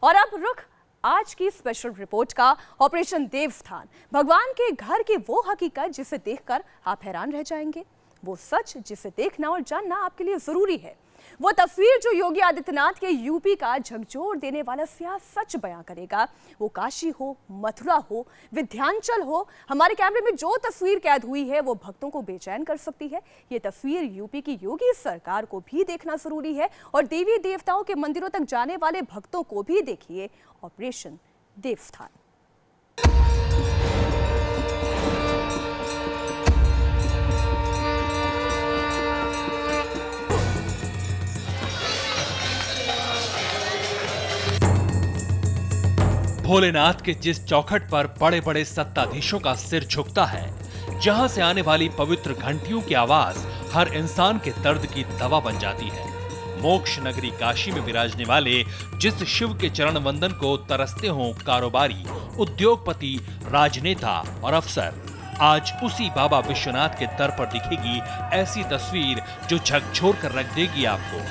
और अब रुख आज की स्पेशल रिपोर्ट का ऑपरेशन देवस्थान, भगवान के घर की वो हकीकत जिसे देखकर आप हैरान रह जाएंगे, वो सच जिसे देखना और जानना आपके लिए जरूरी है। वो तस्वीर जो योगी आदित्यनाथ के यूपी का झकझोर देने वाला सियाह सच बयां करेगा। वो काशी हो, मथुरा हो, विंध्याचल हो, हमारे कैमरे में जो तस्वीर कैद हुई है वो भक्तों को बेचैन कर सकती है। ये तस्वीर यूपी की योगी सरकार को भी देखना जरूरी है और देवी देवताओं के मंदिरों तक जाने वाले भक्तों को भी देखिए ऑपरेशन देवस्थान। भोलेनाथ के जिस चौखट पर बड़े बड़े सत्ताधीशों का सिर झुकता है, जहां से आने वाली पवित्र घंटियों की आवाज हर इंसान के दर्द की दवा बन जाती है। मोक्ष नगरी काशी में विराजने वाले जिस शिव के चरण वंदन को तरसते हों कारोबारी, उद्योगपति, राजनेता और अफसर, आज उसी बाबा विश्वनाथ के दर पर दिखेगी ऐसी तस्वीर जो झकझोर कर रख देगी आपको।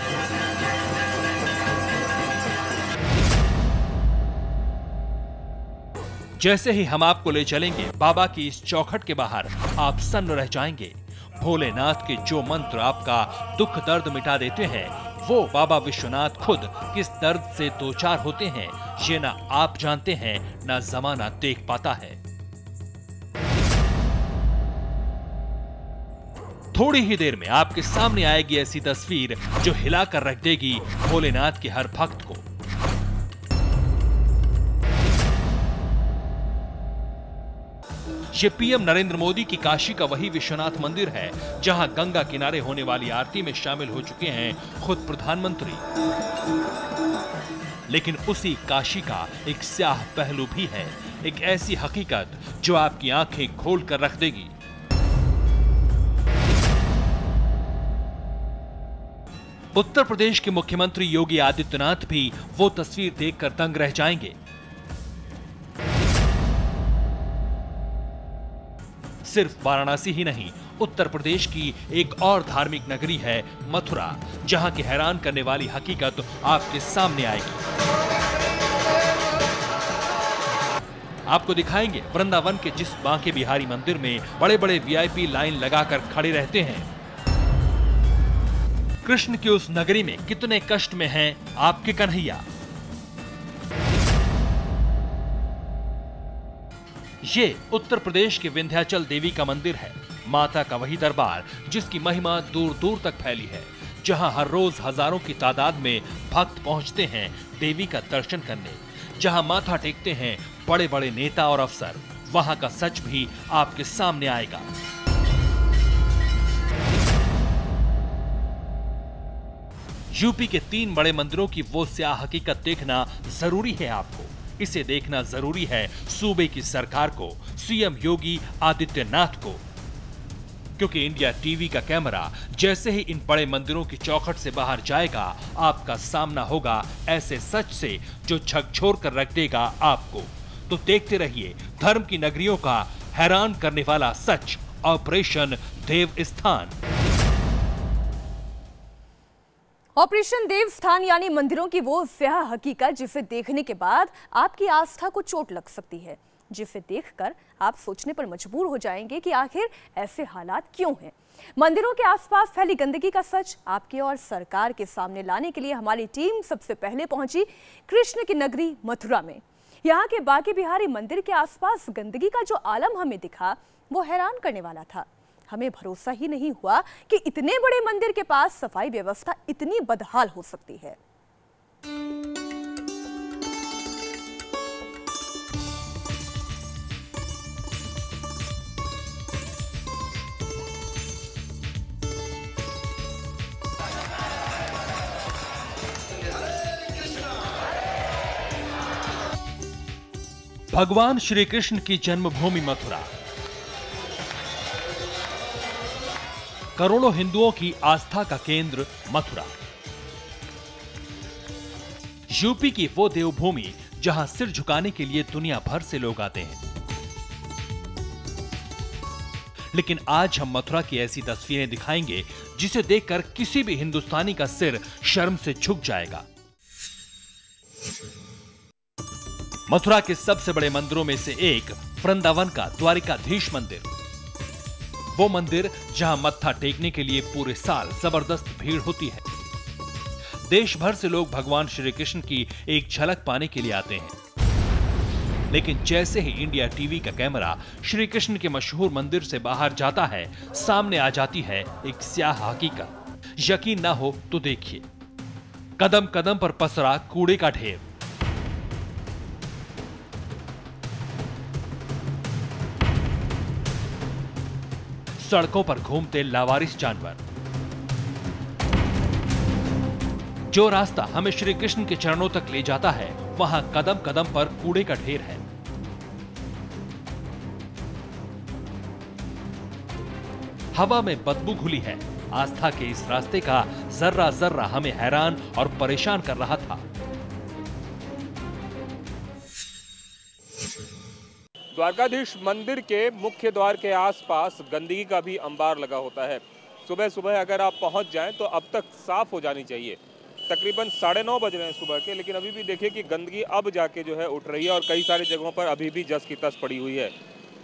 जैसे ही हम आपको ले चलेंगे बाबा की इस चौखट के बाहर, आप सन्न रह जाएंगे। भोलेनाथ के जो मंत्र आपका दुख दर्द मिटा देते हैं, वो बाबा विश्वनाथ खुद किस दर्द से दो चार होते हैं, ये ना आप जानते हैं ना जमाना देख पाता है। थोड़ी ही देर में आपके सामने आएगी ऐसी तस्वीर जो हिलाकर रख देगी भोलेनाथ के हर भक्त को। ये पीएम नरेंद्र मोदी की काशी का वही विश्वनाथ मंदिर है जहां गंगा किनारे होने वाली आरती में शामिल हो चुके हैं खुद प्रधानमंत्री। लेकिन उसी काशी का एक स्याह पहलू भी है, एक ऐसी हकीकत जो आपकी आंखें खोल कर रख देगी। उत्तर प्रदेश के मुख्यमंत्री योगी आदित्यनाथ भी वो तस्वीर देखकर दंग रह जाएंगे। सिर्फ वाराणसी ही नहीं, उत्तर प्रदेश की एक और धार्मिक नगरी है मथुरा, जहां की हैरान करने वाली हकीकत आपके सामने आएगी। आपको दिखाएंगे वृंदावन के जिस बांके बिहारी मंदिर में बड़े बड़े वीआईपी लाइन लगाकर खड़े रहते हैं। कृष्ण की उस नगरी में कितने कष्ट में हैं आपके कन्हैया। ये उत्तर प्रदेश के विंध्याचल देवी का मंदिर है, माता का वही दरबार जिसकी महिमा दूर दूर तक फैली है, जहां हर रोज हजारों की तादाद में भक्त पहुंचते हैं देवी का दर्शन करने, जहां माथा टेकते हैं बड़े बड़े नेता और अफसर। वहां का सच भी आपके सामने आएगा। यूपी के 3 बड़े मंदिरों की वो स्याह हकीकत देखना जरूरी है आपको। इसे देखना जरूरी है सूबे की सरकार को, सीएम योगी आदित्यनाथ को, क्योंकि इंडिया टीवी का कैमरा जैसे ही इन बड़े मंदिरों की चौखट से बाहर जाएगा, आपका सामना होगा ऐसे सच से जो झकझोर कर रख देगा आपको। तो देखते रहिए धर्म की नगरियों का हैरान करने वाला सच, ऑपरेशन देवस्थान। ऑपरेशन देवस्थान यानी मंदिरों की वो स्याह हकीकत जिसे देखने के बाद आपकी आस्था को चोट लग सकती है, जिसे देखकर आप सोचने पर मजबूर हो जाएंगे कि आखिर ऐसे हालात क्यों हैं। मंदिरों के आसपास फैली गंदगी का सच आपके और सरकार के सामने लाने के लिए हमारी टीम सबसे पहले पहुंची कृष्ण की नगरी मथुरा में। यहाँ के बांके बिहारी मंदिर के आसपास गंदगी का जो आलम हमें दिखा वो हैरान करने वाला था। हमें भरोसा ही नहीं हुआ कि इतने बड़े मंदिर के पास सफाई व्यवस्था इतनी बदहाल हो सकती है। भगवान श्री कृष्ण की जन्मभूमि मथुरा, करोड़ों हिंदुओं की आस्था का केंद्र मथुरा, यूपी की वो देवभूमि जहां सिर झुकाने के लिए दुनिया भर से लोग आते हैं। लेकिन आज हम मथुरा की ऐसी तस्वीरें दिखाएंगे जिसे देखकर किसी भी हिंदुस्तानी का सिर शर्म से झुक जाएगा। मथुरा के सबसे बड़े मंदिरों में से एक वृंदावन का द्वारिकाधीश मंदिर, वो मंदिर जहां मत्था टेकने के लिए पूरे साल जबरदस्त भीड़ होती है। देश भर से लोग भगवान श्री कृष्ण की एक झलक पाने के लिए आते हैं। लेकिन जैसे ही इंडिया टीवी का कैमरा श्री कृष्ण के मशहूर मंदिर से बाहर जाता है, सामने आ जाती है एक स्याह हकीकत। यकीन ना हो तो देखिए, कदम कदम पर पसरा कूड़े का ढेर, सड़कों पर घूमते लावारिस जानवर। जो रास्ता हमें श्री कृष्ण के चरणों तक ले जाता है, वहां कदम कदम पर कूड़े का ढेर है। हवा में बदबू घुली है। आस्था के इस रास्ते का जर्रा जर्रा हमें हैरान और परेशान कर रहा था। द्वारकाधीश मंदिर के मुख्य द्वार के आसपास गंदगी का भी अंबार लगा होता है। सुबह सुबह अगर आप पहुंच जाएं तो अब तक साफ हो जानी चाहिए। तकरीबन 9:30 बज रहे हैं सुबह के, लेकिन अभी भी देखिए कि गंदगी अब जाके जो है उठ रही है और कई सारी जगहों पर अभी भी जस की तस पड़ी हुई है।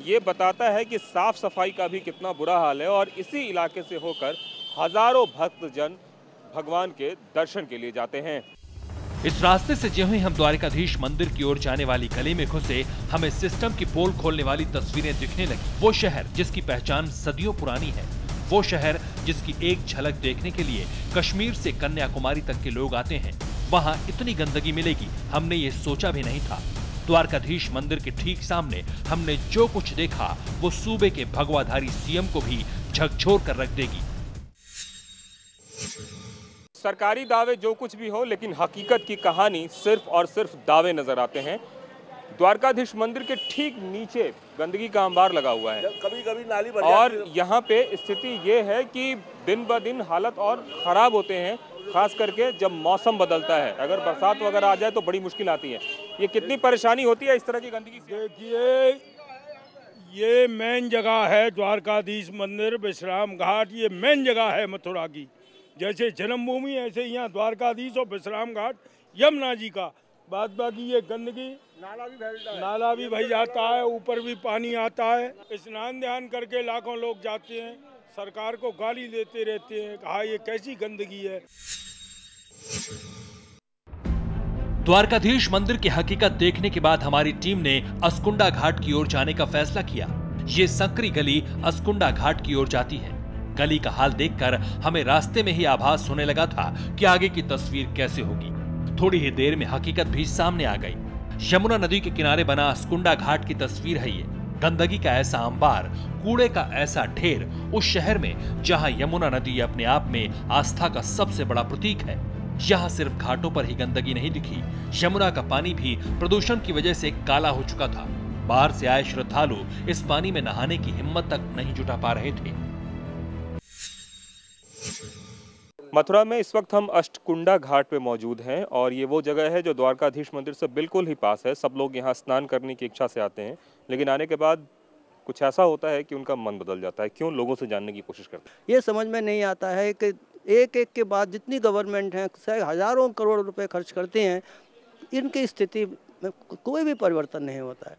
ये बताता है कि साफ सफाई का भी कितना बुरा हाल है और इसी इलाके से होकर हजारों भक्तजन भगवान के दर्शन के लिए जाते हैं। इस रास्ते से ज्यों ही हम द्वारिकाधीश मंदिर की ओर जाने वाली गली में घुसे, हमें सिस्टम की पोल खोलने वाली तस्वीरें दिखने लगी। वो शहर जिसकी पहचान सदियों पुरानी है, वो शहर जिसकी एक झलक देखने के लिए कश्मीर से कन्याकुमारी तक के लोग आते हैं, वहां इतनी गंदगी मिलेगी हमने ये सोचा भी नहीं था। द्वारकाधीश मंदिर के ठीक सामने हमने जो कुछ देखा, वो सूबे के भगवाधारी सीएम को भी झकझोर कर रख देगी। सरकारी दावे जो कुछ भी हो, लेकिन हकीकत की कहानी सिर्फ और सिर्फ दावे नजर आते हैं। द्वारकाधीश मंदिर के ठीक नीचे गंदगी का अंबार लगा हुआ है। कभी कभी नाली भर और जाती है। यहाँ पे स्थिति ये है कि दिन ब दिन हालत और खराब होते हैं, खास करके जब मौसम बदलता है। अगर बरसात वगैरह आ जाए तो बड़ी मुश्किल आती है। ये कितनी परेशानी होती है इस तरह की गंदगी से? देखिए, ये मेन जगह है द्वारकाधीश मंदिर, विश्राम घाट, ये मेन जगह है मथुरा की। जैसे जन्मभूमि, ऐसे यहाँ द्वारकाधीश और विश्राम घाट यमुना जी का। बाद बाकी ये गंदगी, नाला भी भर जाता है, ऊपर भी पानी आता है। स्नान ध्यान करके लाखों लोग जाते हैं, सरकार को गाली देते रहते हैं, कहा ये कैसी गंदगी है। द्वारकाधीश मंदिर की हकीकत देखने के बाद हमारी टीम ने अस्कुंडा घाट की ओर जाने का फैसला किया। ये संकरी गली अस्कुंडा घाट की ओर जाती है। गली का हाल देखकर हमें रास्ते में ही आभास होने लगा था कि आगे की तस्वीर कैसे होगी। थोड़ी ही देर में हकीकत भी सामने आ गई। यमुना नदी के किनारे बना अस्कुंडा घाट की तस्वीर है ये। गंदगी का ऐसा अंबार, कूड़े का ऐसा ढेर उस शहर में जहां यमुना नदी अपने आप में आस्था का सबसे बड़ा प्रतीक है। यहाँ सिर्फ घाटों पर ही गंदगी नहीं दिखी, यमुना का पानी भी प्रदूषण की वजह से काला हो चुका था। बाहर से आए श्रद्धालु इस पानी में नहाने की हिम्मत तक नहीं जुटा पा रहे थे। मथुरा में इस वक्त हम अष्टकुंडा घाट पे मौजूद हैं और ये वो जगह है जो द्वारकाधीश मंदिर से बिल्कुल ही पास है। सब लोग यहाँ स्नान करने की इच्छा से आते हैं, लेकिन आने के बाद कुछ ऐसा होता है कि उनका मन बदल जाता है। क्यों? लोगों से जानने की कोशिश करते हैं। ये समझ में नहीं आता है कि एक एक के बाद जितनी गवर्नमेंट है, हजारों करोड़ रुपए खर्च करते हैं, इनकी स्थिति में कोई भी परिवर्तन नहीं होता है।